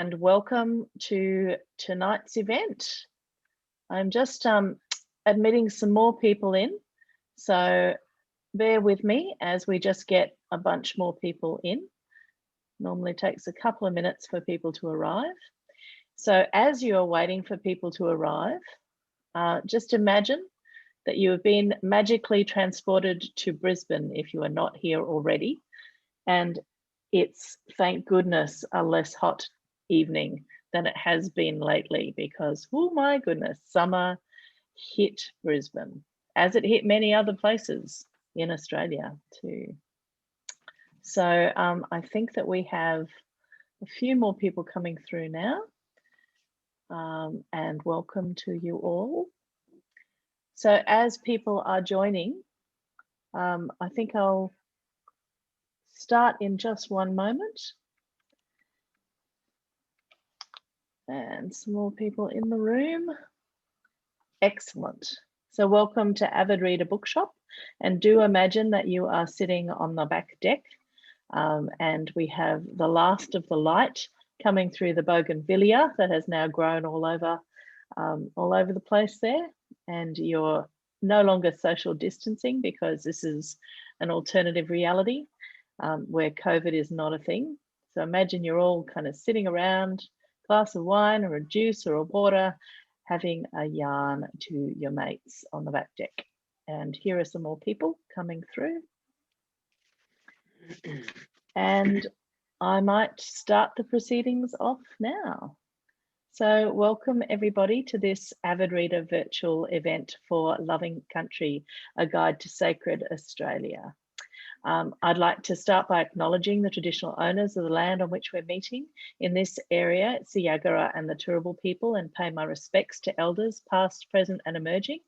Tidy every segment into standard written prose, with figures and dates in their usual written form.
and welcome to tonight's event. I'm just admitting some more people in, so bear with me as we just get a bunch more people in. Normally takes a couple of minutes for people to arrive. So as you are waiting for people to arrive, just imagine that you have been magically transported to Brisbane if you are not here already. And it's, thank goodness, a less hot evening than it has been lately because, oh my goodness, summer hit Brisbane as it hit many other places in Australia too. So I think that we have a few more people coming through now, and welcome to you all. So as people are joining, I think I'll start in just one moment. And some more people in the room. Excellent. So welcome to Avid Reader Bookshop, and do imagine that you are sitting on the back deck, and we have the last of the light coming through the bougainvillea that has now grown all over the place there, and you're no longer social distancing because this is an alternative reality where COVID is not a thing. So imagine you're all kind of sitting around, glass of wine or a juice or a water, having a yarn to your mates on the back deck. And here are some more people coming through. And I might start the proceedings off now. So welcome everybody to this Avid Reader virtual event for Loving Country, a guide to sacred Australia. I'd like to start by acknowledging the traditional owners of the land on which we're meeting. In this area, it's the Yagara and the Turrbal people, and pay my respects to elders past, present and emerging,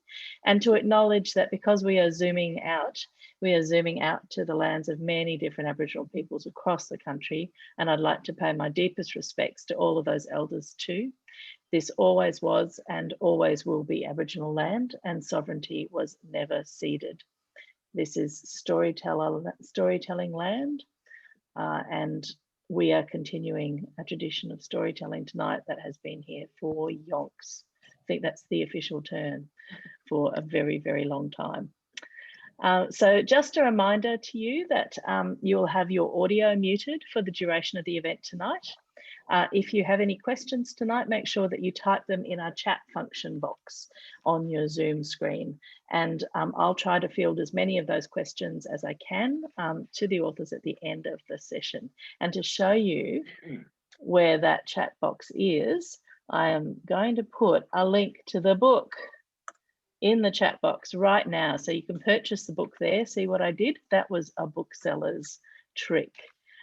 and to acknowledge that because we are zooming out to the lands of many different Aboriginal peoples across the country, and I'd like to pay my deepest respects to all of those elders too. This always was and always will be Aboriginal land, and sovereignty was never ceded. This is storytelling land, and we are continuing a tradition of storytelling tonight that has been here for yonks. I think that's the official term for a very, very long time. So just a reminder to you that you'll have your audio muted for the duration of the event tonight. If you have any questions tonight, make sure that you type them in our chat function box on your Zoom screen. And I'll try to field as many of those questions as I can to the authors at the end of the session. And to show you where that chat box is, I am going to put a link to the book in the chat box right now. So you can purchase the book there. See what I did? That was a bookseller's trick.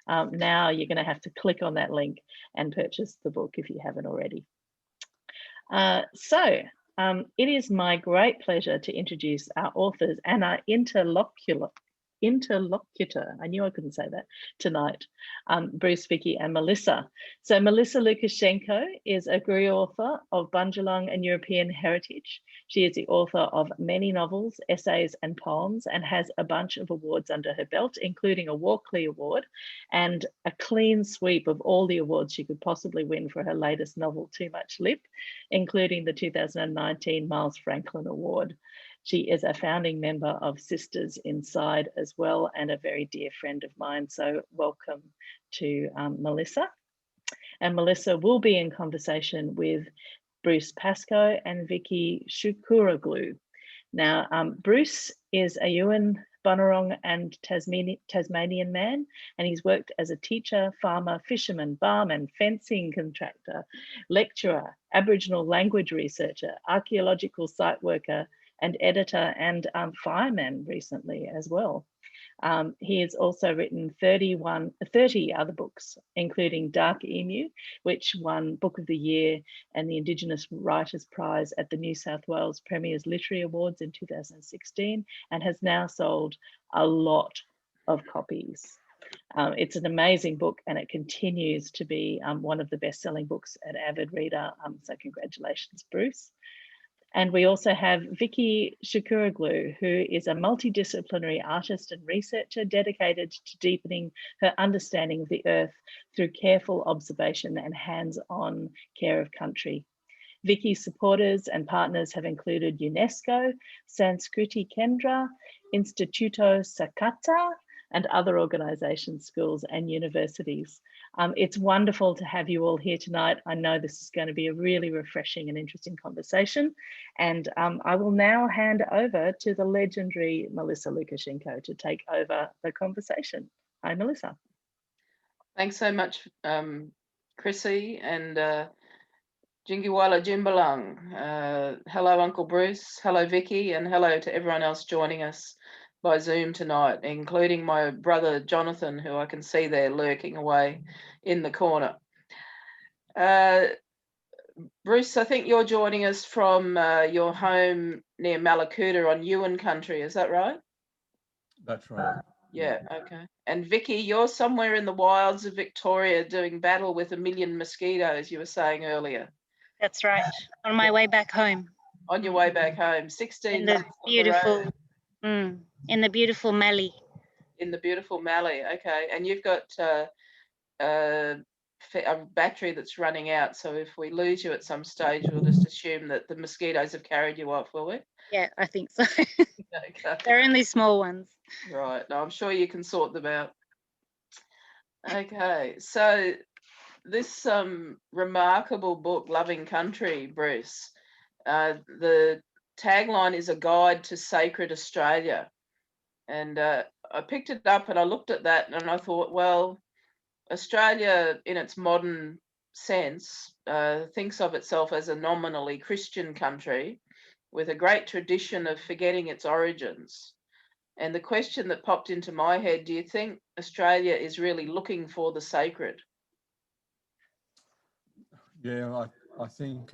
Now you're going to have to click on that link and purchase the book if you haven't already. So it is my great pleasure to introduce our authors and our interlocutor, I knew I couldn't say that tonight, Bruce, Vicky and Melissa. So Melissa Lukashenko is a Gree author of Bundjalung and European heritage. She is the author of many novels, essays and poems, and has a bunch of awards under her belt, including a Walkley Award and a clean sweep of all the awards she could possibly win for her latest novel, Too Much Lip, including the 2019 Miles Franklin Award. She is a founding member of Sisters Inside as well, and a very dear friend of mine. So welcome to Melissa. And Melissa will be in conversation with Bruce Pascoe and Vicky Shukuroglou. Now, Bruce is a Yuin, Bunurong and Tasmanian man, and he's worked as a teacher, farmer, fisherman, barman, fencing contractor, lecturer, Aboriginal language researcher, archaeological site worker, and editor and fireman recently as well. He has also written 30 other books, including Dark Emu, which won Book of the Year and the Indigenous Writers Prize at the New South Wales Premier's Literary Awards in 2016, and has now sold a lot of copies. It's an amazing book, and it continues to be one of the best-selling books at Avid Reader. So congratulations, Bruce. And we also have Vicky Shukuroglou, who is a multidisciplinary artist and researcher dedicated to deepening her understanding of the earth through careful observation and hands-on care of country. Vicky's supporters and partners have included UNESCO, Sanskriti Kendra, Instituto Sakata, and other organisations, schools and universities. It's wonderful to have you all here tonight. I know this is going to be a really refreshing and interesting conversation. And I will now hand over to the legendary Melissa Lukashenko to take over the conversation. Hi, Melissa. Thanks so much, Chrissy, and Jingiwala Jimbalang. Hello, Uncle Bruce. Hello, Vicky, and hello to everyone else joining us by Zoom tonight, including my brother Jonathan, who I can see there lurking away in the corner. Bruce, I think you're joining us from your home near Malakuta on Yuin country, is that right? That's right. Yeah, okay. And Vicky, you're somewhere in the wilds of Victoria doing battle with 1 million mosquitoes, you were saying earlier. That's right, on my way back home. On your way back home, 16 in the months beautiful, on the road. In the beautiful Mallee. In the beautiful Mallee, okay. And you've got a battery that's running out, so if we lose you at some stage, we'll just assume that the mosquitoes have carried you off, will we? Yeah, I think so. Okay. They're only small ones. Right, no, I'm sure you can sort them out. Okay, so this remarkable book, Loving Country, Bruce, the tagline is a guide to sacred Australia. And I picked it up and I looked at that and I thought, well, Australia in its modern sense thinks of itself as a nominally Christian country with a great tradition of forgetting its origins. And the question that popped into my head, do you think Australia is really looking for the sacred? Yeah, I think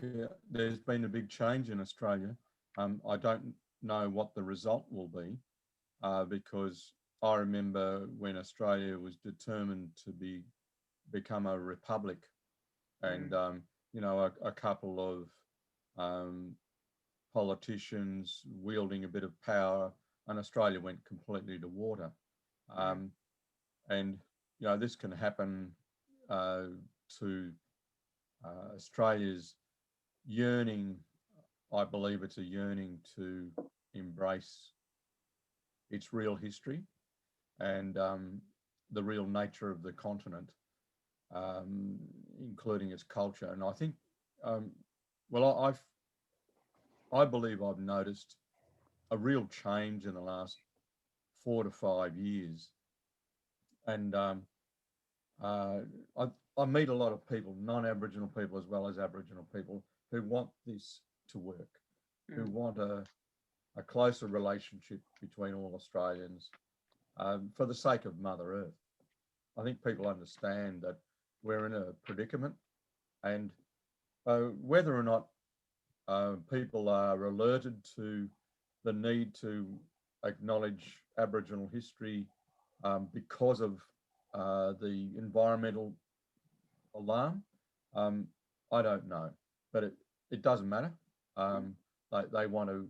there's been a big change in Australia. I don't know what the result will be because I remember when Australia was determined to become a republic, and you know, a couple of politicians wielding a bit of power, and Australia went completely to water. And you know, this can happen to Australia's yearning. I believe it's a yearning to embrace its real history and the real nature of the continent, including its culture. And I think, well, I believe I've noticed a real change in the last 4 to 5 years. And I meet a lot of people, non-Aboriginal people as well as Aboriginal people, who want this to work, who want a closer relationship between all Australians for the sake of Mother Earth. I think people understand that we're in a predicament, and whether or not people are alerted to the need to acknowledge Aboriginal history because of the environmental alarm, I don't know, but it doesn't matter. They want to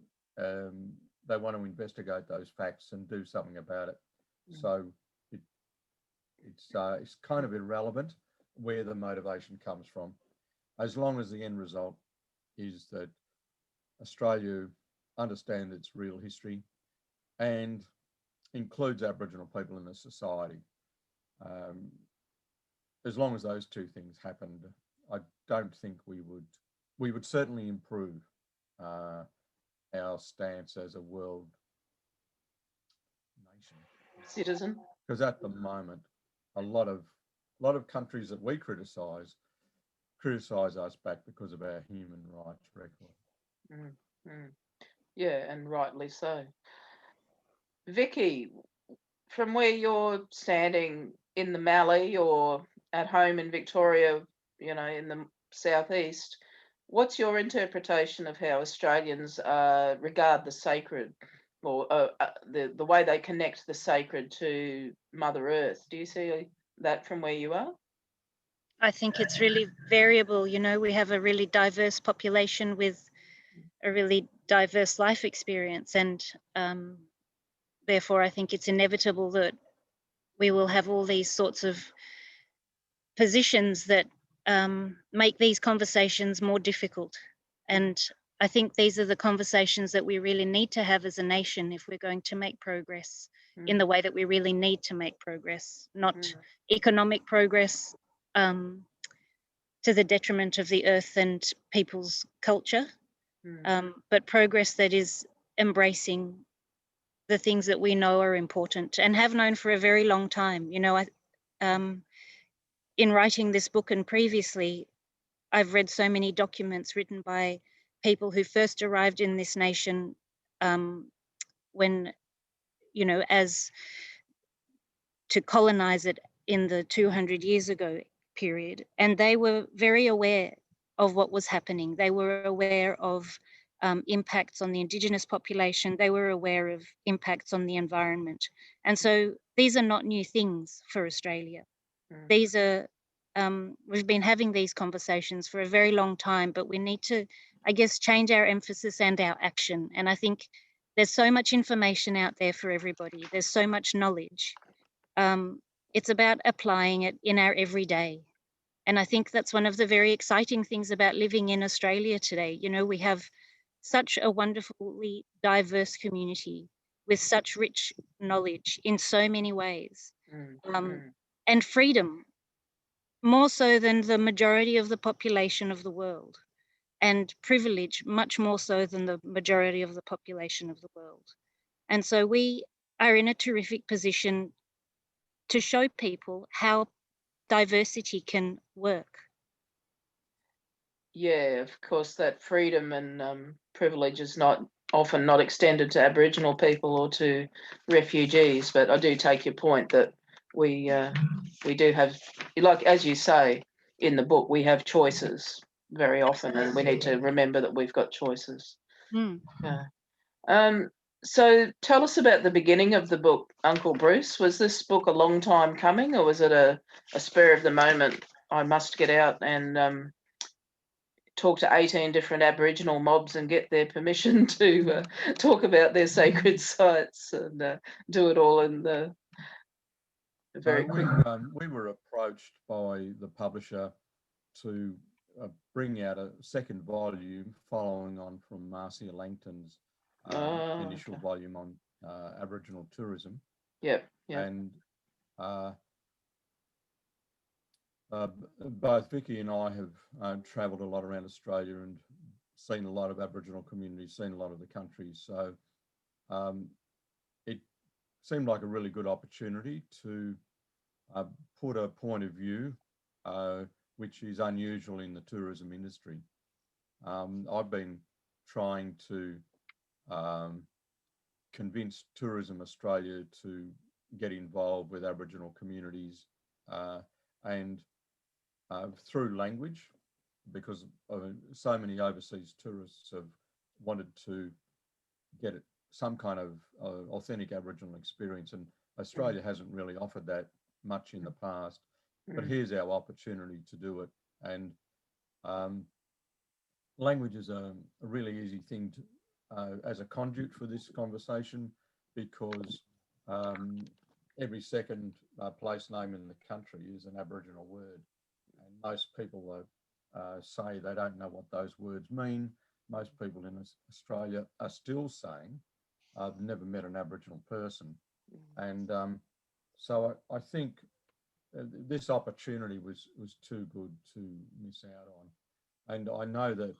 investigate those facts and do something about it. So it's kind of irrelevant where the motivation comes from, as long as the end result is that Australia understands its real history and includes Aboriginal people in the society. As long as those two things happened, I don't think we would certainly improve our stance as a world nation. Citizen. Because at the moment, a lot of countries that we criticise us back because of our human rights record. Yeah, and rightly so. Vicky, from where you're standing in the Mallee or at home in Victoria, you know, in the southeast, what's your interpretation of how Australians regard the sacred, or the way they connect the sacred to Mother Earth? Do you see that from where you are? I think it's really variable. You know, we have a really diverse population with a really diverse life experience, and therefore I think it's inevitable that we will have all these sorts of positions that make these conversations more difficult. And I think these are the conversations that we really need to have as a nation if we're going to make progress in the way that we really need to make progress, not economic progress to the detriment of the earth and people's culture, but progress that is embracing the things that we know are important and have known for a very long time. You know, in writing this book and previously, I've read so many documents written by people who first arrived in this nation when, you know, as to colonize it in the 200 years ago period. And they were very aware of what was happening. They were aware of impacts on the Indigenous population. They were aware of impacts on the environment. And so these are not new things for Australia. These are, we've been having these conversations for a very long time, but we need to, I guess, change our emphasis and our action. And I think there's so much information out there for everybody. There's so much knowledge. It's about applying it in our everyday. And I think that's one of the very exciting things about living in Australia today. You know, we have such a wonderfully diverse community with such rich knowledge in so many ways. And freedom, more so than the majority of the population of the world, and privilege, much more so than the majority of the population of the world. And so we are in a terrific position to show people how diversity can work. Yeah, of course, that freedom and privilege is often not extended to Aboriginal people or to refugees. But I do take your point that we do have, like as you say in the book, we have choices very often, and we need to remember that we've got choices. Yeah. So tell us about the beginning of the book, Uncle Bruce. Was this book a long time coming, or was it a spur of the moment? I must get out and talk to 18 different Aboriginal mobs and get their permission to talk about their sacred sites and do it all in the very quick. We were approached by the publisher to bring out a second volume following on from Marcia Langton's initial volume on Aboriginal tourism. Yep. And both Vicky and I have travelled a lot around Australia and seen a lot of Aboriginal communities, seen a lot of the country. So it seemed like a really good opportunity to put a point of view which is unusual in the tourism industry. I've been trying to convince Tourism Australia to get involved with Aboriginal communities and through language, because so many overseas tourists have wanted to get some kind of authentic Aboriginal experience, and Australia hasn't really offered that much in the past. But here's our opportunity to do it. And language is a really easy thing to, as a conduit for this conversation, because every second place name in the country is an Aboriginal word. And most people say they don't know what those words mean. Most people in Australia are still saying, I've never met an Aboriginal person. And so I think this opportunity was too good to miss out on. And I know that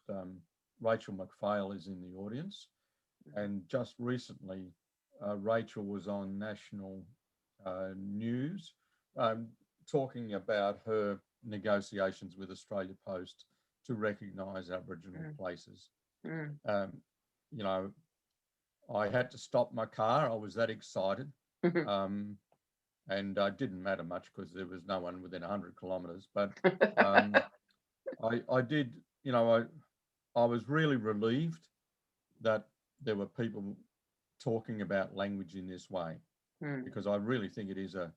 Rachel McPhail is in the audience. And just recently, Rachel was on national news talking about her negotiations with Australia Post to recognise Aboriginal places. You know, I had to stop my car. I was that excited. And it didn't matter much because there was no one within 100 kilometres. But I did, you know, I was really relieved that there were people talking about language in this way, because I really think it is a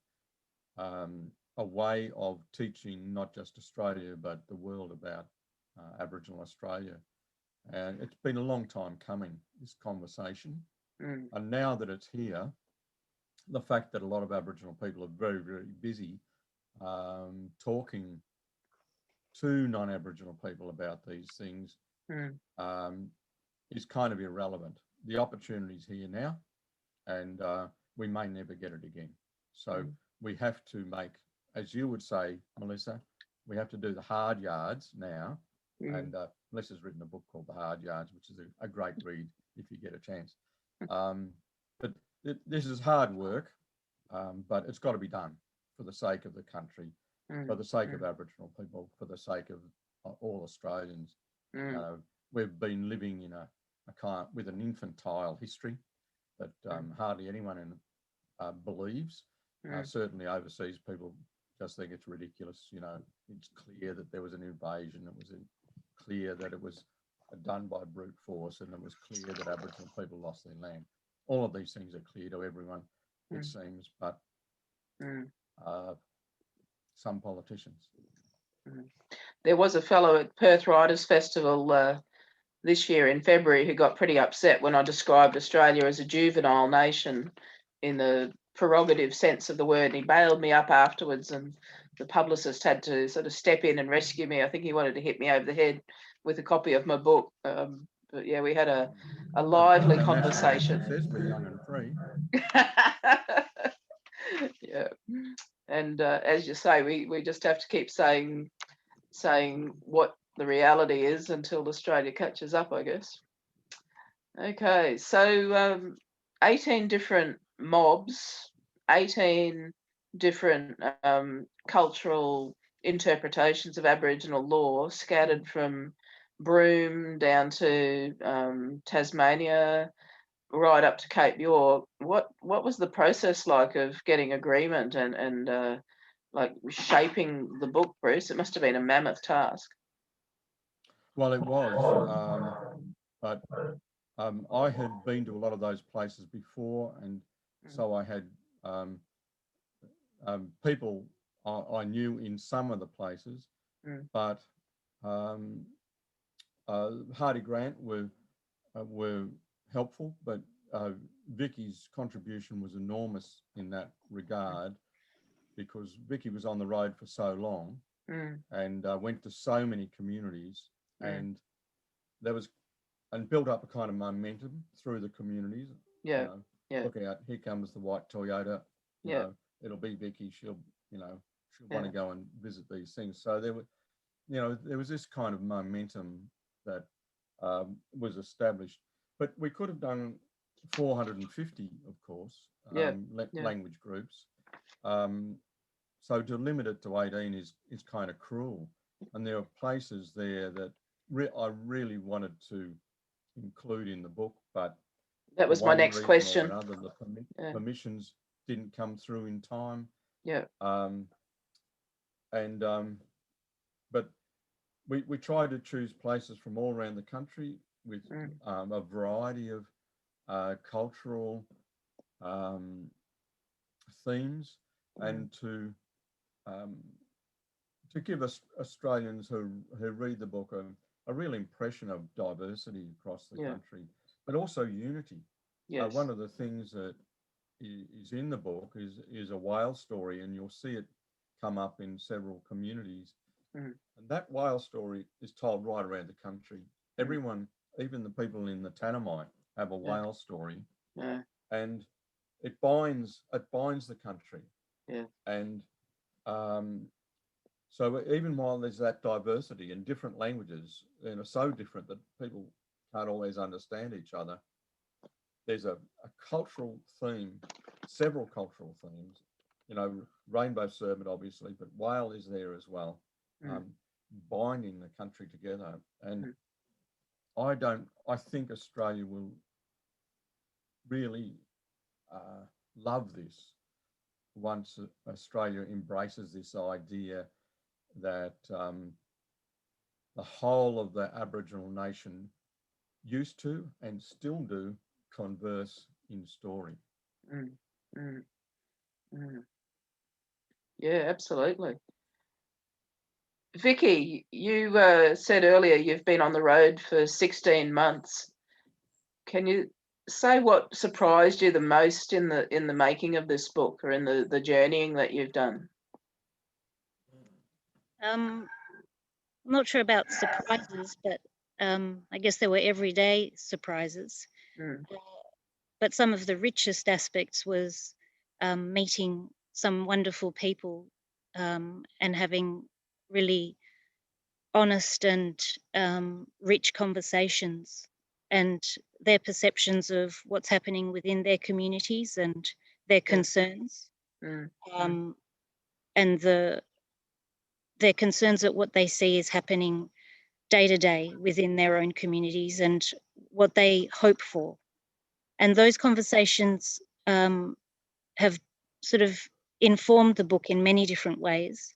way of teaching not just Australia but the world about Aboriginal Australia. And it's been a long time coming, this conversation. Mm. And now that it's here, the fact that a lot of Aboriginal people are very, very busy talking to non-Aboriginal people about these things is kind of irrelevant. The opportunity's here now, and we may never get it again. So we have to make, as you would say, Melissa, we have to do the hard yards now. And Melissa's written a book called The Hard Yards, which is a great read if you get a chance. But this is hard work, but it's got to be done for the sake of the country, for the sake of Aboriginal people, for the sake of all Australians. We've been living in with an infantile history that hardly anyone believes. Certainly overseas people just think it's ridiculous. You know, it's clear that there was an invasion. It was clear that it was done by brute force, and it was clear that Aboriginal people lost their land. All of these things are clear to everyone, it seems, but some politicians. There was a fellow at Perth Writers Festival this year in February who got pretty upset when I described Australia as a juvenile nation in the prerogative sense of the word. And he bailed me up afterwards, and the publicist had to sort of step in and rescue me. I think he wanted to hit me over the head with a copy of my book. But yeah, we had a lively conversation. Says we're young and free. Yeah, and as you say, we just have to keep saying what the reality is until Australia catches up, I guess. Okay, so 18 different mobs, 18 different cultural interpretations of Aboriginal law scattered from Broome down to Tasmania, right up to Cape York. What was the process like of getting agreement and like shaping the book, Bruce? It must have been a mammoth task. Well, it was, but I had been to a lot of those places before, and so I had people I knew in some of the places, but Hardy Grant were helpful, but Vicky's contribution was enormous in that regard, because Vicky was on the road for so long and went to so many communities, and there was, and built up a kind of momentum through the communities. Look out, here comes the white Toyota. You know, it'll be Vicky. She'll want to go and visit these things. So there was this kind of momentum that was established. But we could have done 450, of course, language groups. So to limit it to 18 is kind of cruel. And there are places there that I really wanted to include in the book, but that was my next question. The permissions didn't come through in time. But we tried to choose places from all around the country with a variety of cultural themes, and to give us Australians who read the book a real impression of diversity across the country, but also unity. One of the things that is in the book is a whale story, and you'll see it come up in several communities. And that whale story is told right around the country. Everyone, even the people in the Tanami, have a whale story, and it binds the country. And so even while there's that diversity in different languages, so different that people can't always understand each other, there's a cultural theme, several cultural themes. Rainbow serpent, obviously, but whale is there as well, binding the country together. And I think Australia will really love this once Australia embraces this idea that the whole of the Aboriginal nation used to and still do converse in story. Yeah, absolutely. Vicky, you said earlier you've been on the road for 16 months. Can you say what surprised you the most in the making of this book, or in the journeying that you've done? I'm not sure about surprises, but I guess there were everyday surprises. Mm. But some of the richest aspects was meeting some wonderful people and having really honest and rich conversations, and their perceptions of what's happening within their communities and their concerns, Mm. and their concerns at what they see is happening day to day within their own communities and what they hope for. And those conversations have sort of informed the book in many different ways.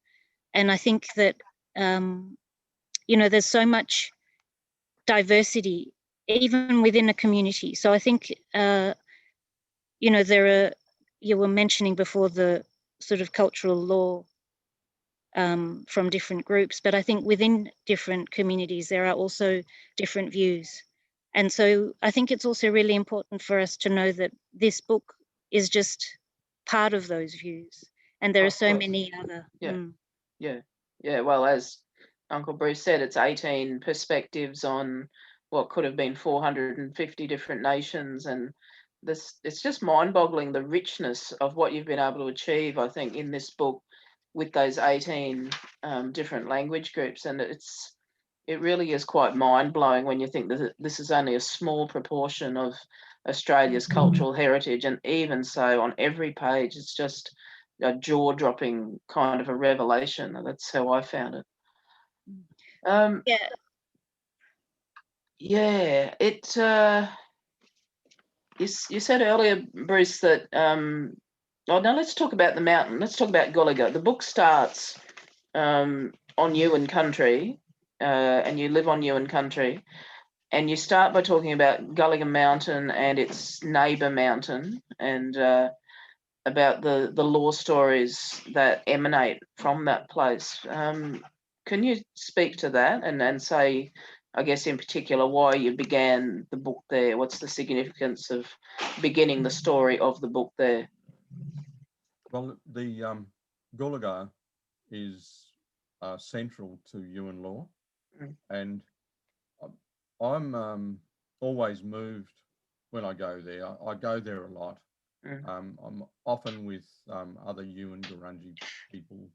And I think that, there's so much diversity even within a community. So I think, you were mentioning before the sort of cultural law from different groups, but I think within different communities, there are also different views. And so I think it's also really important for us to know that this book is just part of those views. And there are so many other. Yeah. Well, as Uncle Bruce said, it's 18 perspectives on what could have been 450 different nations. And it's just mind-boggling, the richness of what you've been able to achieve, I think, in this book with those 18 different language groups. And it really is quite mind-blowing when you think that this is only a small proportion of Australia's cultural heritage. And even so, on every page, it's just a jaw-dropping kind of a revelation. That's how I found it. Yeah, it. You said earlier, Bruce, that. Oh, now let's talk about the mountain. Let's talk about Gulliga. The book starts on Yuin country, and you live on Yuin country, and you start by talking about Gulliga Mountain and its neighbour mountain, and about the law stories that emanate from that place. Can you speak to that and say, I guess in particular, why you began the book there? What's the significance of beginning the story of the book there? Well, the Gulliga is central to Yuin law, and I'm always moved when I go there. I go there a lot. I'm often with other Yuin Gurunji people.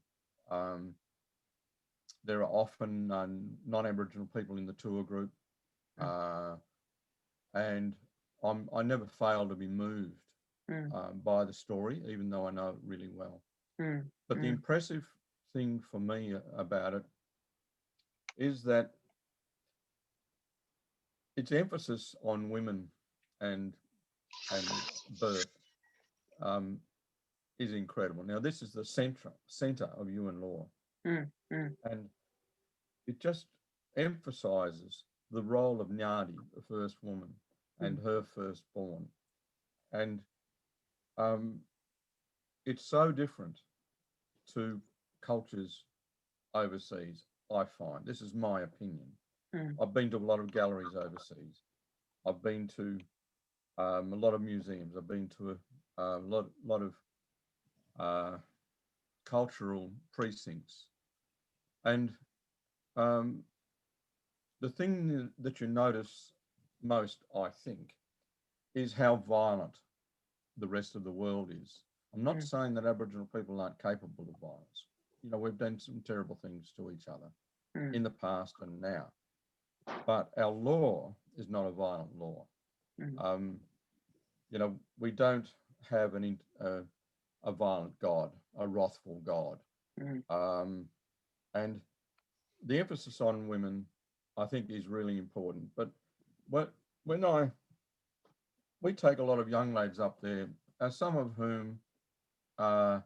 There are often non-Aboriginal people in the tour group, and I never fail to be moved by the story, even though I know it really well. But the impressive thing for me about it is that its emphasis on women and birth is incredible. Now, this is the centre of Yuin law, and it just emphasises the role of Nyadi, the first woman, and her firstborn. And it's so different to cultures overseas, I find. This is my opinion. I've been to a lot of galleries overseas. I've been to a lot of museums. I've been to a lot of cultural precincts. And the thing that you notice most, I think, is how violent the rest of the world is. I'm not saying that Aboriginal people aren't capable of violence. You know, we've done some terrible things to each other in the past and now. But our law is not a violent law. You know, we don't have a violent God, a wrathful God. And the emphasis on women, I think, is really important. But we take a lot of young ladies up there, some of whom have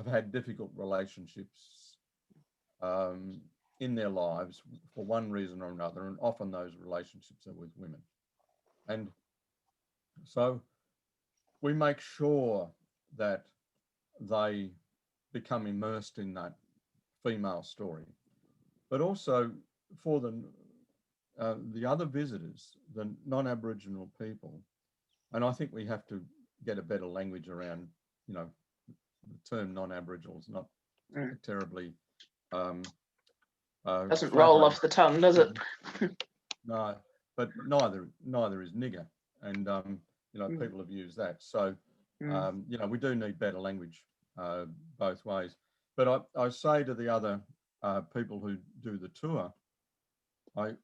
had difficult relationships in their lives for one reason or another, and often those relationships are with women. And so we make sure that they become immersed in that female story. but also for the other visitors, the non-Aboriginal people. And I think we have to get a better language around, you know, the term non-Aboriginal is not terribly doesn't roll off the tongue, does it? No, but neither is nigger, and you know, people have used that. So you know, we do need better language both ways. But I say to the other people who do the tour, I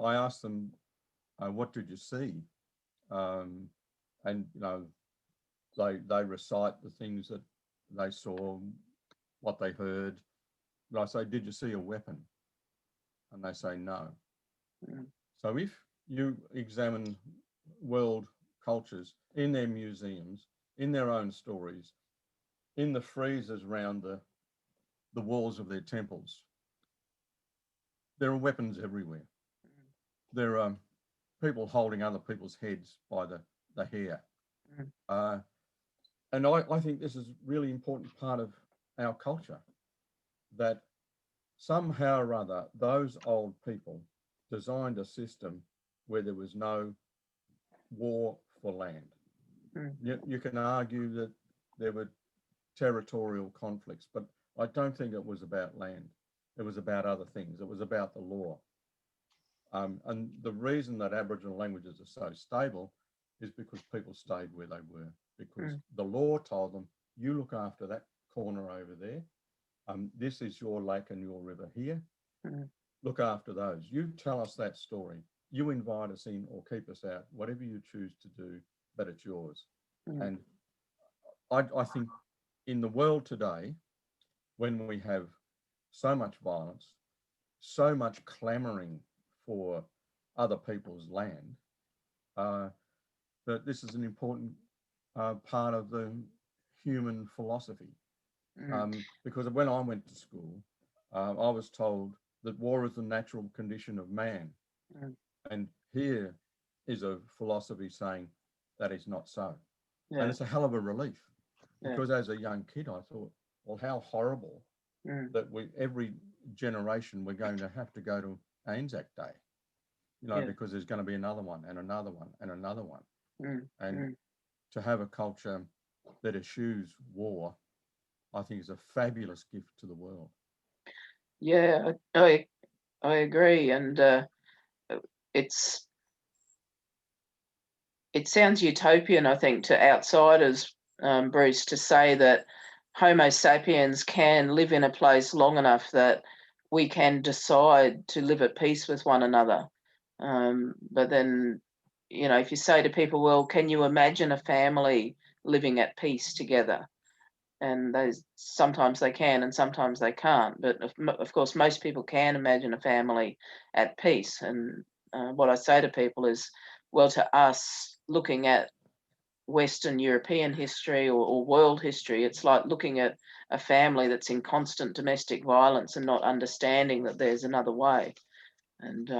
ask them, what did you see? And you know, they recite the things that they saw, what they heard. But I say, did you see a weapon? And they say no. So if you examine world cultures in their museums, in their own stories, in the freezers around the walls of their temples, there are weapons everywhere. There are people holding other people's heads by the hair. And I think this is a really important part of our culture, that somehow or other, those old people designed a system where there was no war for land. You can argue that there were territorial conflicts, but I don't think it was about land. It was about other things. It was about the law. And the reason that Aboriginal languages are so stable is because people stayed where they were, because the law told them, you look after that corner over there. This is your lake and your river here. Look after those. You tell us that story. You invite us in or keep us out, whatever you choose to do, but it's yours. And I think in the world today, when we have so much violence, so much clamoring for other people's land, that this is an important part of the human philosophy. Because when I went to school, I was told that war is the natural condition of man. And here is a philosophy saying that is not so. And it's a hell of a relief, because as a young kid, I thought, well, how horrible that every generation we're going to have to go to Anzac Day, you know, because there's going to be another one and another one and another one. And to have a culture that eschews war, I think is a fabulous gift to the world. Yeah, I agree, and it sounds utopian, I think, to outsiders, Bruce, to say that Homo sapiens can live in a place long enough that we can decide to live at peace with one another. But then, you know, if you say to people, well, can you imagine a family living at peace together? And sometimes they can and sometimes they can't. But of course, most people can imagine a family at peace. And what I say to people is, well, to us, looking at Western European history or world history, it's like looking at a family that's in constant domestic violence and not understanding that there's another way. And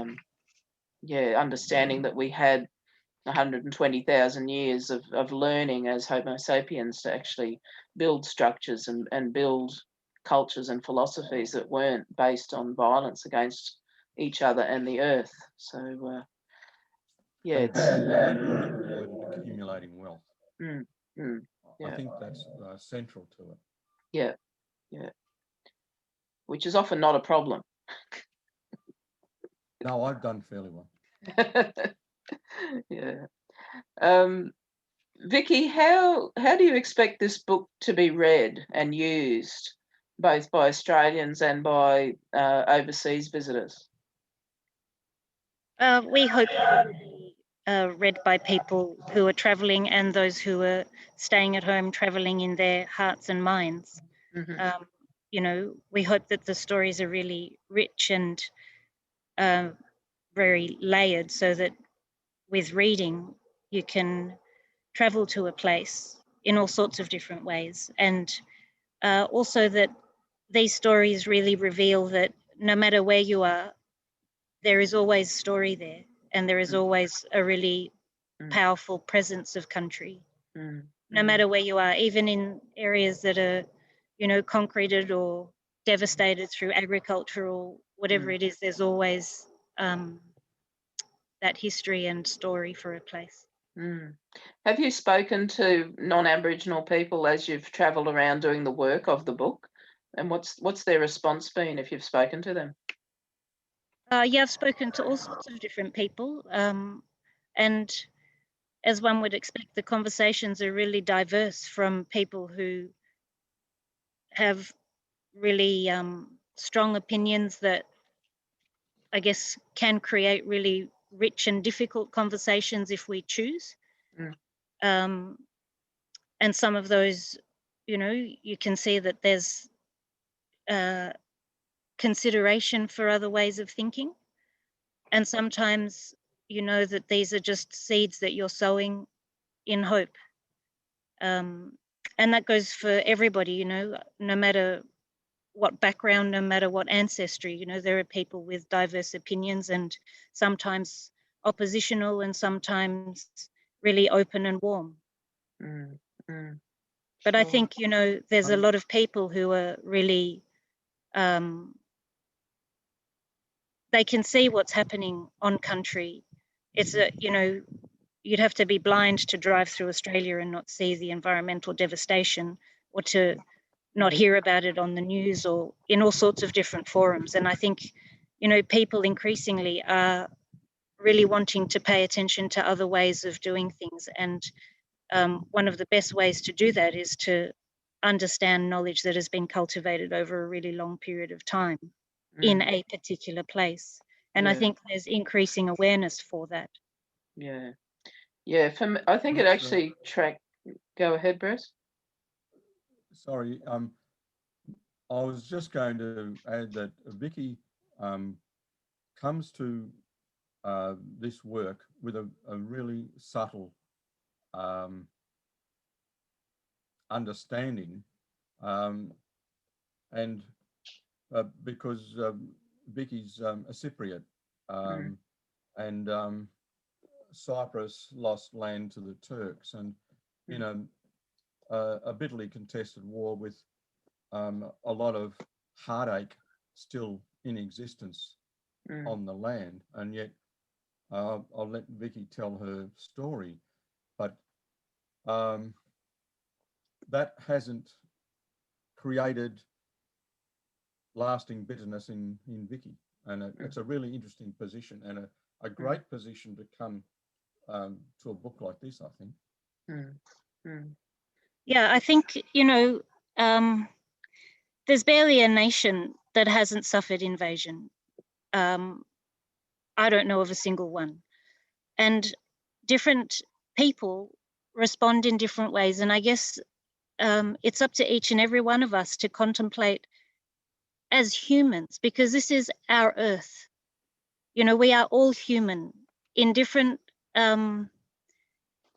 understanding that we had 120,000 years of learning as Homo sapiens to actually build structures and build cultures and philosophies that weren't based on violence against each other and the earth. So, it's accumulating wealth. I think that's central to it. Yeah. Which is often not a problem. No, I've done fairly well. Yeah. Vicky, how do you expect this book to be read and used, both by Australians and by overseas visitors? We hope it will be read by people who are travelling and those who are staying at home, travelling in their hearts and minds. You know, we hope that the stories are really rich and very layered, so that with reading you can travel to a place in all sorts of different ways. And also that these stories really reveal that no matter where you are, there is always story there, and there is always a really powerful presence of country. No matter where you are, even in areas that are, you know, concreted or devastated through agricultural, whatever it is, there's always that history and story for a place. Have you spoken to non-Aboriginal people as you've travelled around doing the work of the book? And what's their response been if you've spoken to them? Yeah, I've spoken to all sorts of different people. And as one would expect, the conversations are really diverse, from people who have really strong opinions that I guess can create really rich and difficult conversations if we choose. And some of those, you know, you can see that there's consideration for other ways of thinking. And sometimes you know that these are just seeds that you're sowing in hope. And that goes for everybody, you know, no matter what background, no matter what ancestry, you know, there are people with diverse opinions, and sometimes oppositional and sometimes really open and warm. But I think, you know, there's a lot of people who are really, they can see what's happening on country. It's a, you know, you'd have to be blind to drive through Australia and not see the environmental devastation, or to not hear about it on the news or in all sorts of different forums. And I think, you know, people increasingly are really wanting to pay attention to other ways of doing things. And one of the best ways to do that is to understand knowledge that has been cultivated over a really long period of time in a particular place. And I think there's increasing awareness for that. Yeah, for me, I think it actually go ahead, Bruce. Sorry, I was just going to add that Vicky comes to this work with a really subtle understanding, and because Vicky's a Cypriot, and Cyprus lost land to the Turks, and in a bitterly contested war with a lot of heartache still in existence on the land. And yet I'll let Vicky tell her story, but that hasn't created lasting bitterness in Vicky. And it's a really interesting position, and a great position to come to a book like this, I think. Yeah, I think, you know, there's barely a nation that hasn't suffered invasion. I don't know of a single one. And different people respond in different ways. And I guess it's up to each and every one of us to contemplate as humans, because this is our earth. You know, we are all human in different, you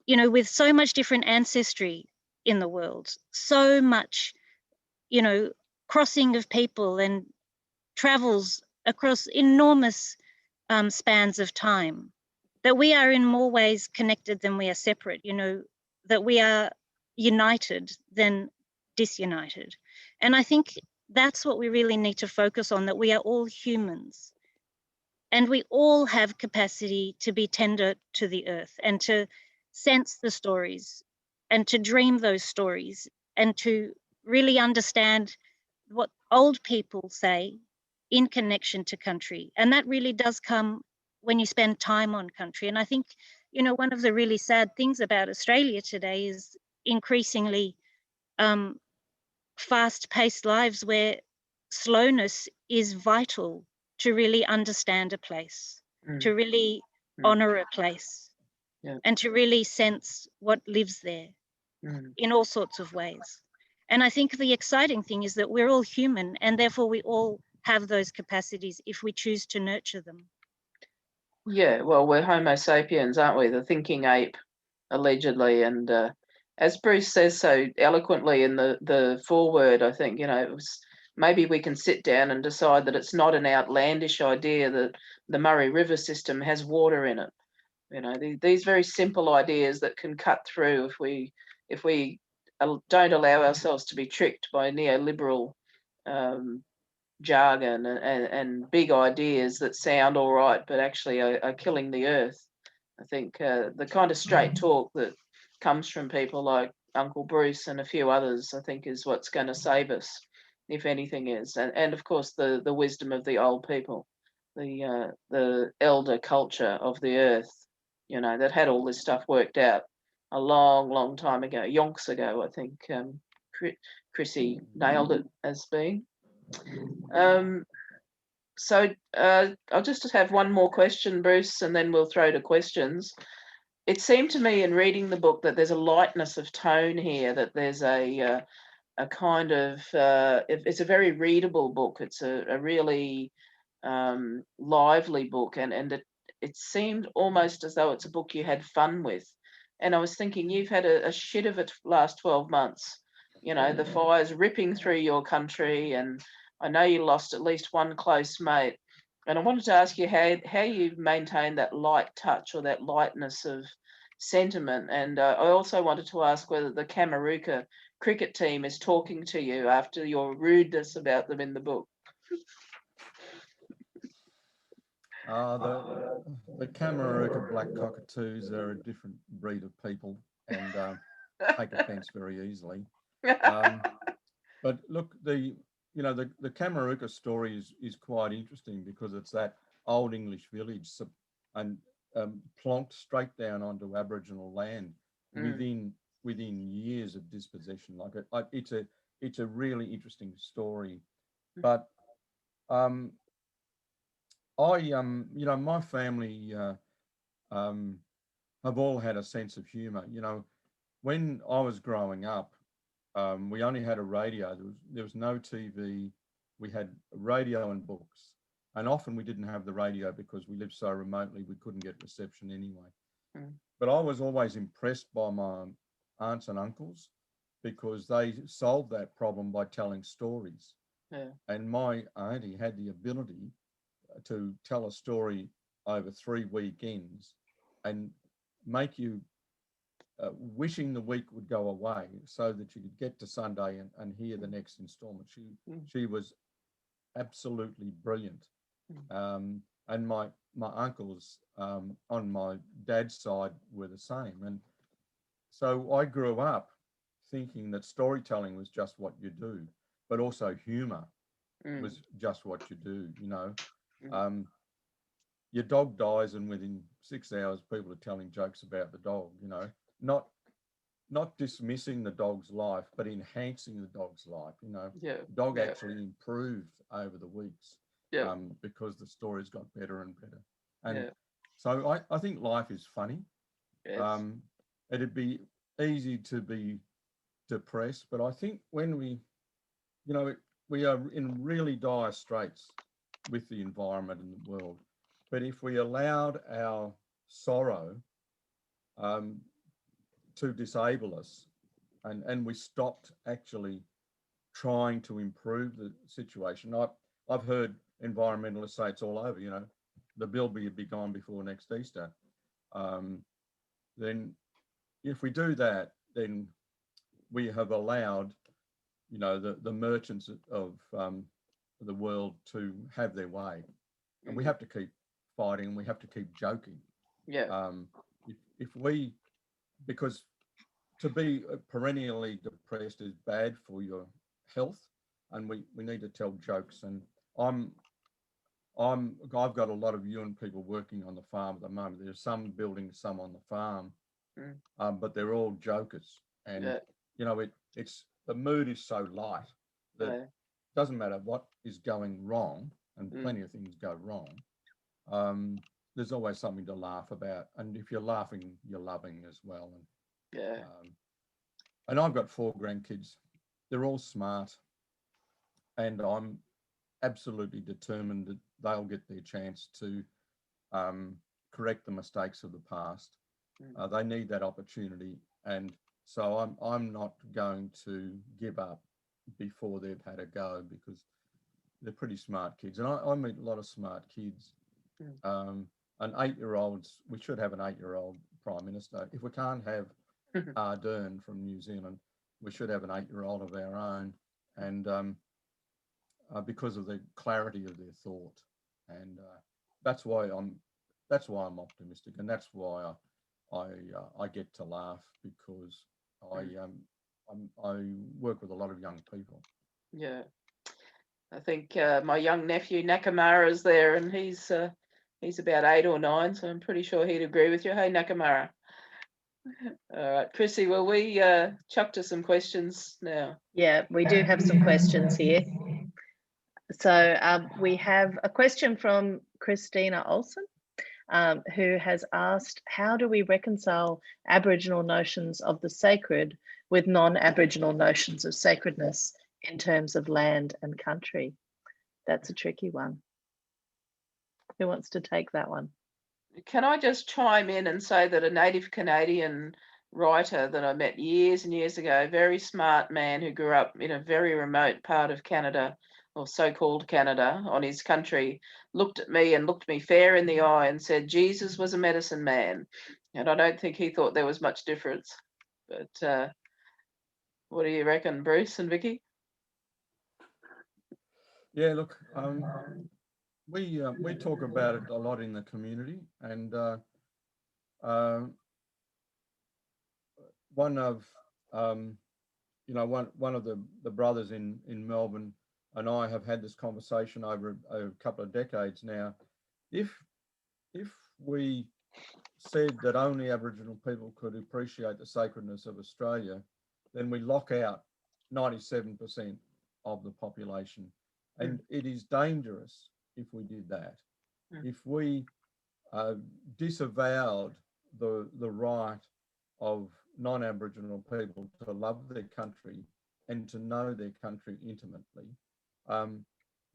know, with so much different ancestry in the world, so much, you know, crossing of people and travels across enormous spans of time, that we are in more ways connected than we are separate, you know, that we are united than disunited. And I think that's what we really need to focus on, that we are all humans, and we all have capacity to be tender to the earth and to sense the stories and to dream those stories and to really understand what old people say in connection to country. And that really does come when you spend time on country. And I think, you know, one of the really sad things about Australia today is increasingly fast-paced lives where slowness is vital to really understand a place, to really honor a place, and to really sense what lives there in all sorts of ways. And I think the exciting thing is that we're all human, and therefore we all have those capacities if we choose to nurture them. Yeah, well, we're Homo sapiens, aren't we? The thinking ape, allegedly. And as Bruce says so eloquently in the foreword, I think, you know, it was, maybe we can sit down and decide that it's not an outlandish idea that the Murray River system has water in it. You know, these very simple ideas that can cut through if we don't allow ourselves to be tricked by neoliberal jargon and big ideas that sound all right, but actually are killing the earth. I think the kind of straight talk that comes from people like Uncle Bruce and a few others, I think, is what's going to save us, if anything is. And of course, the wisdom of the old people, the elder culture of the earth, you know, that had all this stuff worked out a long, long time ago, yonks ago, I think. Chrissy nailed it as being. So I'll just have one more question, Bruce, and then we'll throw to questions. It seemed to me in reading the book that there's a lightness of tone here, that there's a kind of, it's a very readable book. It's a really lively book, and it seemed almost as though it's a book you had fun with. And I was thinking, you've had a shit of a last 12 months. You know, the fire's ripping through your country, and I know you lost at least one close mate. And I wanted to ask you how you maintain that light touch or that lightness of sentiment. And I also wanted to ask whether the Kamaruka cricket team is talking to you after your rudeness about them in the book. The Kamaruka black cockatoos are a different breed of people and take offence very easily. But look, the Kamaruka story is quite interesting because it's that old English village and plonked straight down onto Aboriginal land within years of dispossession. Like it's a really interesting story. But my family have all had a sense of humour. You know, when I was growing up, we only had a radio. There was no TV. We had radio and books, and often we didn't have the radio because we lived so remotely we couldn't get reception anyway. But I was always impressed by my aunts and uncles because they solved that problem by telling stories. And my auntie had the ability to tell a story over 3 weekends and make you wishing the week would go away so that you could get to Sunday and hear the next instalment. She was absolutely brilliant. And my uncles on my dad's side were the same. And so I grew up thinking that storytelling was just what you do, but also humour was just what you do, you know. Your dog dies and within 6 hours people are telling jokes about the dog, you know, not dismissing the dog's life, but enhancing the dog's life, you know. The dog actually improved over the weeks because the stories got better and better. And so I think life is funny. It'd be easy to be depressed, but I think when we are in really dire straits with the environment and the world. But if we allowed our sorrow to disable us and we stopped actually trying to improve the situation, I've heard environmentalists say it's all over, you know, the bilby would be gone before next Easter. Then if we do that, then we have allowed, you know, the merchants of the world to have their way. And we have to keep fighting and we have to keep joking. Because to be perennially depressed is bad for your health, and we need to tell jokes. And I've got a lot of UN people working on the farm at the moment. There's some building some on the farm, but they're all jokers. And you know, it's the mood is so light that it doesn't matter what is going wrong, and plenty of things go wrong. There's always something to laugh about, and if you're laughing, you're loving as well. And and I've got 4 grandkids. They're all smart, and I'm absolutely determined that they'll get their chance to correct the mistakes of the past. They need that opportunity, and so I'm not going to give up before they've had a go, because they're pretty smart kids, and I meet a lot of smart kids. And 8-year-olds, we should have an 8-year-old Prime Minister. If we can't have Ardern from New Zealand, we should have an 8-year-old of our own. And because of the clarity of their thought, and that's why I'm optimistic, and that's why I get to laugh, because I work with a lot of young people. Yeah, I think my young nephew Nakamura is there, and he's about 8 or 9, so I'm pretty sure he'd agree with you. Hey, Nakamura. All right, Chrissy, will we chuck to some questions now? Yeah, we do have some questions here. So we have a question from Christina Olson, who has asked, how do we reconcile Aboriginal notions of the sacred with non-Aboriginal notions of sacredness in terms of land and country? That's a tricky one. Who wants to take that one? Can I just chime in and say that a native Canadian writer that I met years and years ago, very smart man who grew up in a very remote part of Canada, or so-called Canada, on his country, looked at me and looked me fair in the eye and said, Jesus was a medicine man. And I don't think he thought there was much difference. But what do you reckon, Bruce and Vicky? Yeah, look, we talk about it a lot in the community, and one of one of the brothers in Melbourne and I have had this conversation over a couple of decades now. If we said that only Aboriginal people could appreciate the sacredness of Australia, then we lock out 97% of the population. And it is dangerous if we did that. If we disavowed the right of non-Aboriginal people to love their country and to know their country intimately,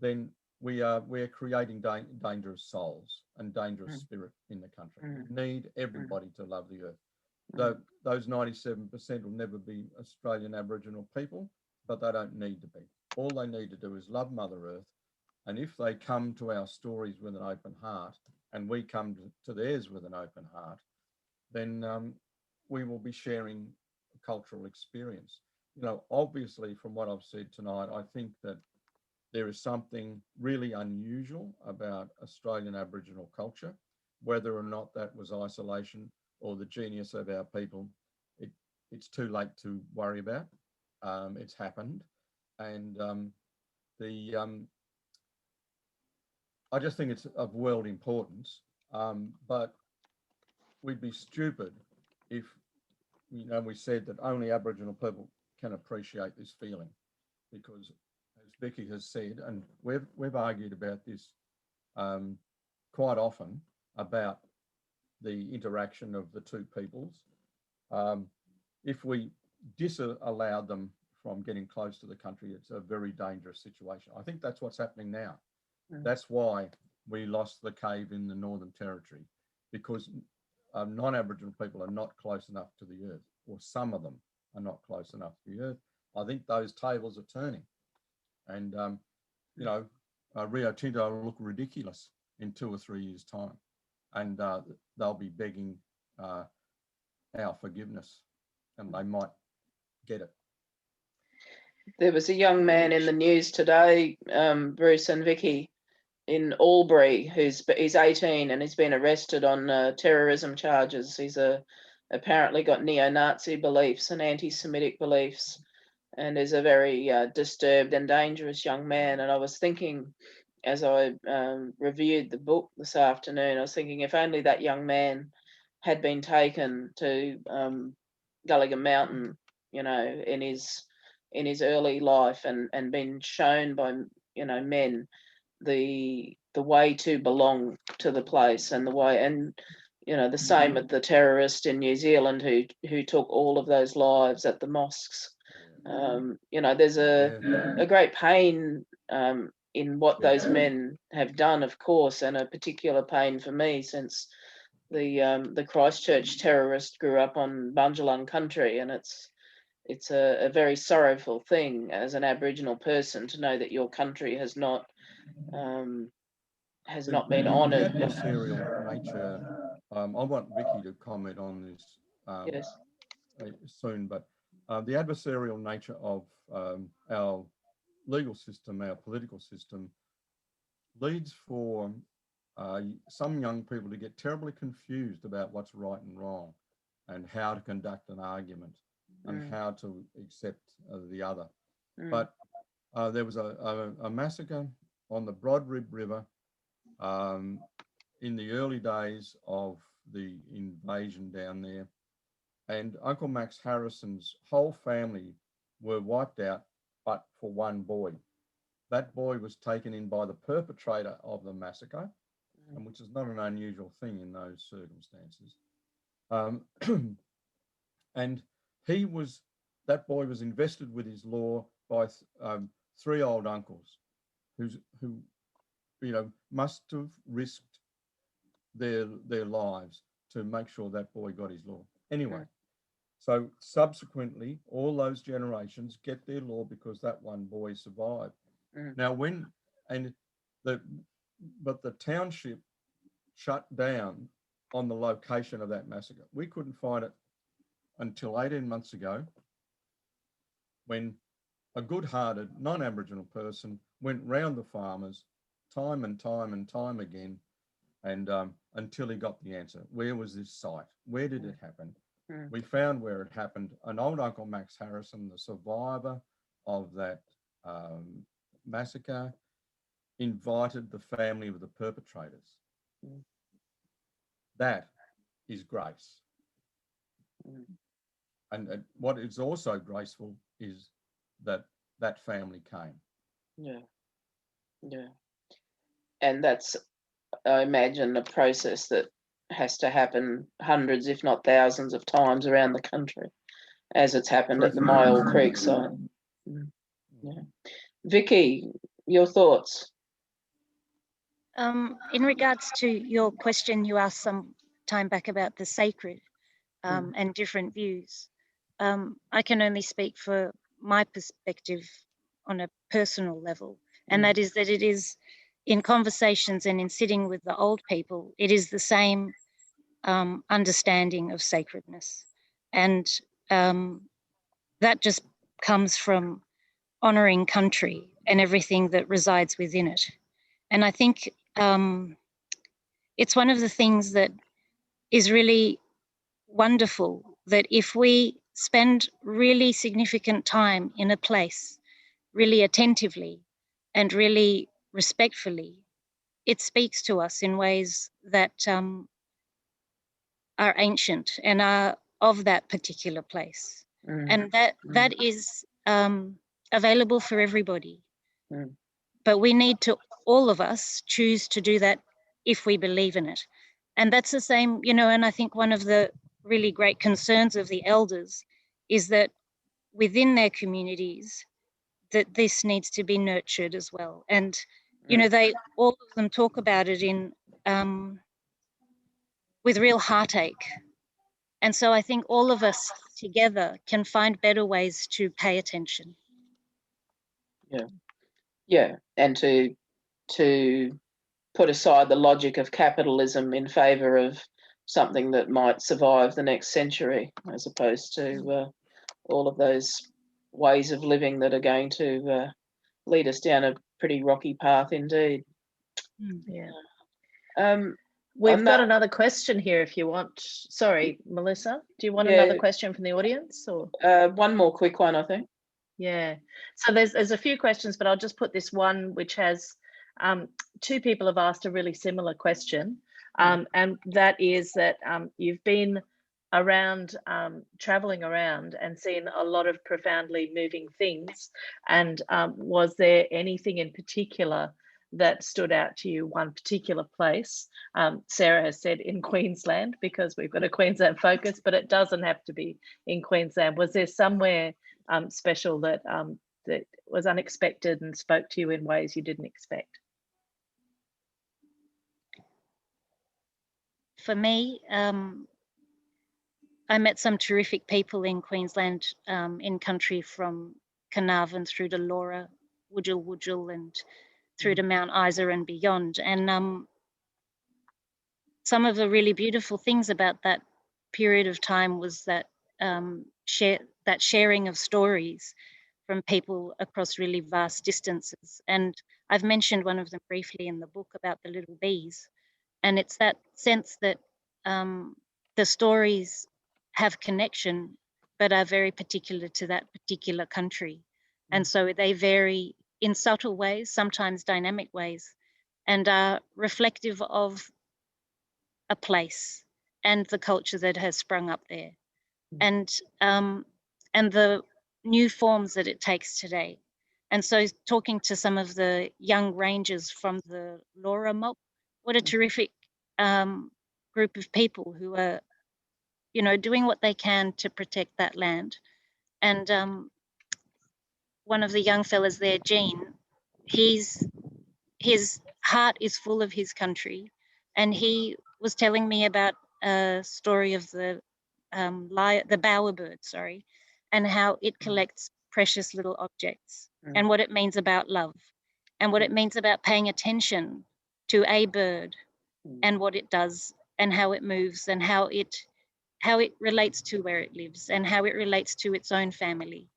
then we are creating dangerous souls and dangerous spirit in the country. We need everybody to love the earth. Those 97% will never be Australian Aboriginal people, but they don't need to be. All they need to do is love Mother Earth. And if they come to our stories with an open heart, and we come to theirs with an open heart, then we will be sharing a cultural experience. Obviously, from what I've said tonight, I think that there is something really unusual about Australian Aboriginal culture. Whether or not that was isolation or the genius of our people, it's too late to worry about. It's happened. And I just think it's of world importance, but we'd be stupid if we said that only Aboriginal people can appreciate this feeling, because as Vicky has said, and we've argued about this quite often, about the interaction of the two peoples. If we disallow them from getting close to the country, it's a very dangerous situation. I think that's what's happening now. That's why we lost the cave in the Northern Territory, because non-Aboriginal people are not close enough to the earth, or some of them are not close enough to the earth. I think those tables are turning, and Rio Tinto will look ridiculous in 2 or 3 years' time, and they'll be begging our forgiveness, and they might get it. There was a young man in the news today, Bruce and Vicky, in Albury, he's 18 and he's been arrested on terrorism charges. He's apparently got neo-Nazi beliefs and anti-Semitic beliefs, and is a very disturbed and dangerous young man. And I was thinking, as I reviewed the book this afternoon, I was thinking, if only that young man had been taken to Gulligan Mountain, in his early life, and been shown by men the way to belong to the place, and the way, and the same with the terrorist in New Zealand who took all of those lives at the mosques. There's a great pain in what those men have done, of course, and a particular pain for me, since the Christchurch terrorist grew up on Bundjalung country, and it's a very sorrowful thing as an Aboriginal person to know that your country has not been honoured. The adversarial nature. I want Vicky to comment on this Yes. soon, but the adversarial nature of our legal system, our political system, leads for some young people to get terribly confused about what's right and wrong and how to conduct an argument and how to accept the other. But there was a massacre on the Brewarrina River in the early days of the invasion down there, and Uncle Max Harrison's whole family were wiped out, but for one boy. That boy was taken in by the perpetrator of the massacre, and which is not an unusual thing in those circumstances. And that boy was invested with his law by 3 old uncles who must have risked their lives to make sure that boy got his law. Anyway, so subsequently, all those generations get their law because that one boy survived. Now, but the township shut down on the location of that massacre. We couldn't find it until 18 months ago, when a good-hearted non-Aboriginal person went round the farmers time and time and time again, and until he got the answer. Where was this site? Where did it happen? We found where it happened. An old Uncle Max Harrison, the survivor of that massacre, invited the family of the perpetrators. That is grace. And what is also graceful is that that family came. Yeah. And that's, I imagine, a process that has to happen hundreds, if not thousands of times around the country, as it's happened at the Myall Creek site. Yeah. Vicky, your thoughts? In regards to your question, you asked some time back about the sacred and different views. I can only speak for my perspective on a personal level, and that is that it is in conversations and in sitting with the old people, it is the same understanding of sacredness. And that just comes from honouring country and everything that resides within it. And I think it's one of the things that is really wonderful, that if we spend really significant time in a place, really attentively and really respectfully, it speaks to us in ways that are ancient and are of that particular place. And that is available for everybody. But we need to, all of us, choose to do that if we believe in it. And that's the same, and I think one of the really great concerns of the elders is that within their communities, that this needs to be nurtured as well. And, they, all of them talk about it in, with real heartache. And so I think all of us together can find better ways to pay attention. Yeah, and to put aside the logic of capitalism in favour of something that might survive the next century, as opposed to all of those ways of living that are going to lead us down a pretty rocky path indeed. Yeah. We've got another question here if you want. Sorry, Melissa, do you want another question from the audience? Or one more quick one, I think. Yeah, so there's a few questions, but I'll just put this one, which has 2 people have asked a really similar question, and that is that you've been around, traveling around and seen a lot of profoundly moving things, and was there anything in particular that stood out to you, one particular place? Sarah has said in Queensland, because we've got a Queensland focus, but it doesn't have to be in Queensland. Was there somewhere special that that was unexpected and spoke to you in ways you didn't expect? For me, I met some terrific people in Queensland, in country, from Carnarvon through to Laura, Wudjil, and through to Mount Isa and beyond. And some of the really beautiful things about that period of time was that sharing of stories from people across really vast distances. And I've mentioned one of them briefly in the book about the little bees. And it's that sense that the stories have connection, but are very particular to that particular country. And so they vary in subtle ways, sometimes dynamic ways, and are reflective of a place and the culture that has sprung up there. And the new forms that it takes today. And so talking to some of the young rangers from the Laura mob, what a terrific group of people who are, you know, doing what they can to protect that land. And one of the young fellas there, Gene, his heart is full of his country. And he was telling me about a story of the bowerbird, and how it collects precious little objects, and what it means about love, and what it means about paying attention to a bird and what it does and how it moves and how it relates to where it lives and how it relates to its own family.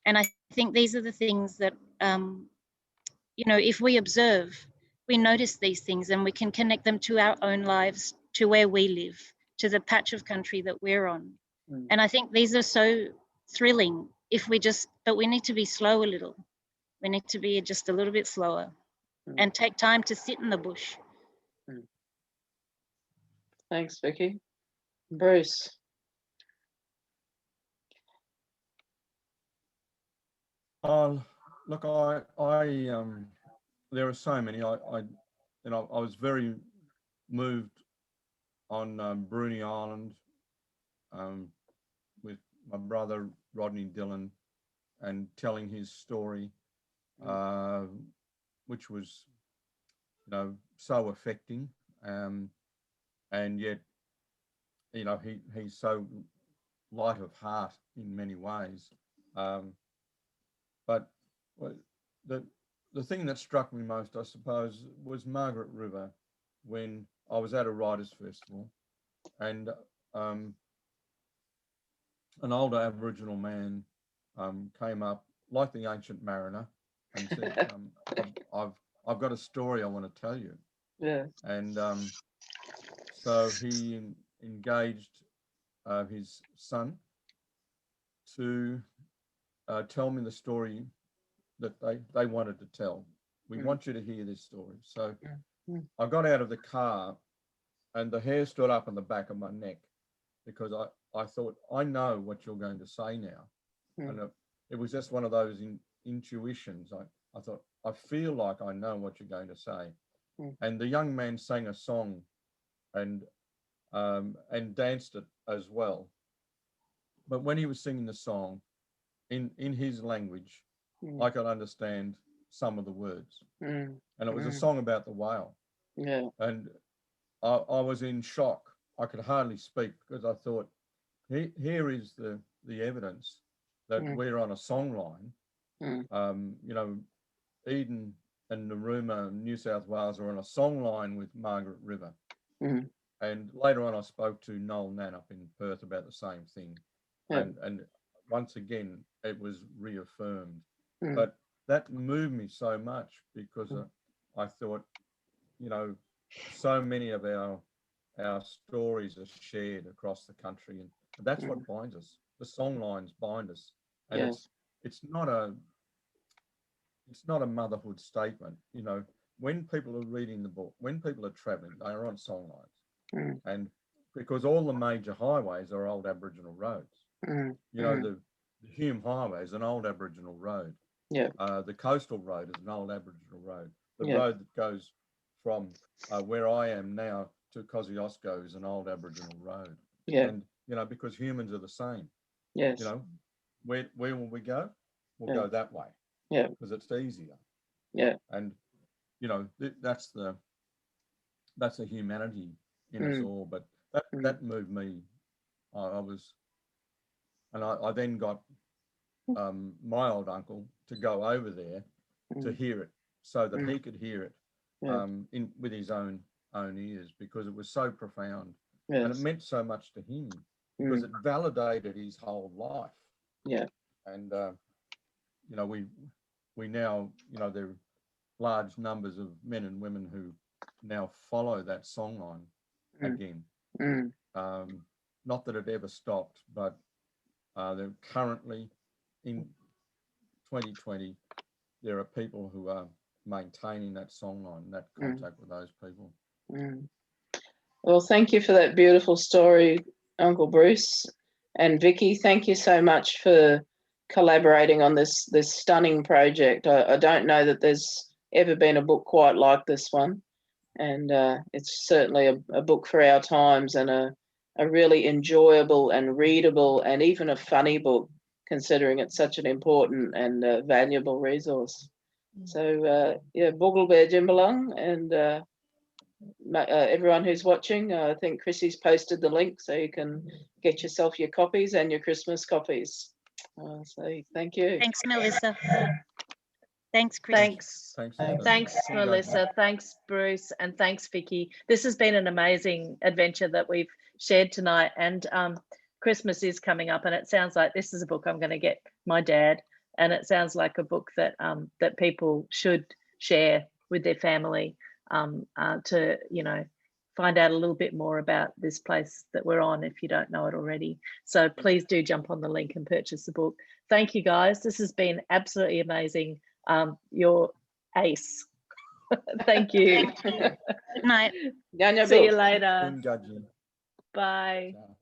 And I think these are the things that, you know, if we observe, we notice these things and we can connect them to our own lives, to where we live, to the patch of country that we're on. And I think these are so thrilling but we need to be slow a little. We need to be just a little bit slower and take time to sit in the bush. Thanks, Vicky. Bruce. Look, there are so many. I was very moved on Bruny Island with my brother Rodney Dillon and telling his story, which was, you know, so affecting, and yet, you know, he's so light of heart in many ways. But the thing that struck me most, I suppose, was Margaret River, when I was at a writers' festival, and an older Aboriginal man came up, like the ancient mariner, and said, I've got a story I want to tell you. Yeah. And so he engaged his son to tell me the story that they wanted to tell. We want you to hear this story. So I got out of the car and the hair stood up on the back of my neck, because I thought, I know what you're going to say now. And it was just one of those intuitions. I thought, I feel like I know what you're going to say. And the young man sang a song and danced it as well. But when he was singing the song in his language, I could understand some of the words. And it was a song about the whale. Yeah. And I was in shock. I could hardly speak, because I thought, here is the evidence that we're on a song line. You know, Eden and Narooma, New South Wales, are on a song line with Margaret River. And later on, I spoke to Noel Nann up in Perth about the same thing. And once again, it was reaffirmed. But that moved me so much, because I thought, you know, so many of our stories are shared across the country, and that's what binds us. The song lines bind us, and it's not a motherhood statement. You know, when people are reading the book, when people are traveling, they are on song lines, and because all the major highways are old Aboriginal roads. You know, the Hume Highway is an old Aboriginal road. The coastal road is an old Aboriginal road. The road that goes from where I am now to Kosciuszko is an old Aboriginal road. And, you know, because humans are the same. You know, where will we go? We'll go that way. Because it's easier. And, you know, that's the humanity in us all. But that moved me. I then got my old uncle to go over there to hear it, so that he could hear it with his own ears, because it was so profound. And it meant so much to him, because it validated his whole life. And you know, we now, you know, there are large numbers of men and women who now follow that songline again. Not that it ever stopped, but they're currently in 2020, there are people who are maintaining that songline, that contact with those people. Well, thank you for that beautiful story, Uncle Bruce. And Vicky, thank you so much for collaborating on this stunning project. I don't know that there's ever been a book quite like this one. And it's certainly a book for our times, and a really enjoyable and readable and even a funny book, considering it's such an important and valuable resource. So yeah, Bogle Bear Jimbalung, and everyone who's watching, I think Chrissy's posted the link so you can get yourself your copies and your Christmas copies. So thank you. Thanks, Melissa. Thanks, Chris. Thanks, Melissa. Thanks, Bruce, and thanks, Vicky. This has been an amazing adventure that we've shared tonight, and Christmas is coming up, and it sounds like this is a book I'm going to get my dad, and it sounds like a book that that people should share with their family to, you know, find out a little bit more about this place that we're on if you don't know it already. So please do jump on the link and purchase the book. Thank you, guys. This has been absolutely amazing. You're ace. Thank you. Good night. See you later. Bye. Ciao.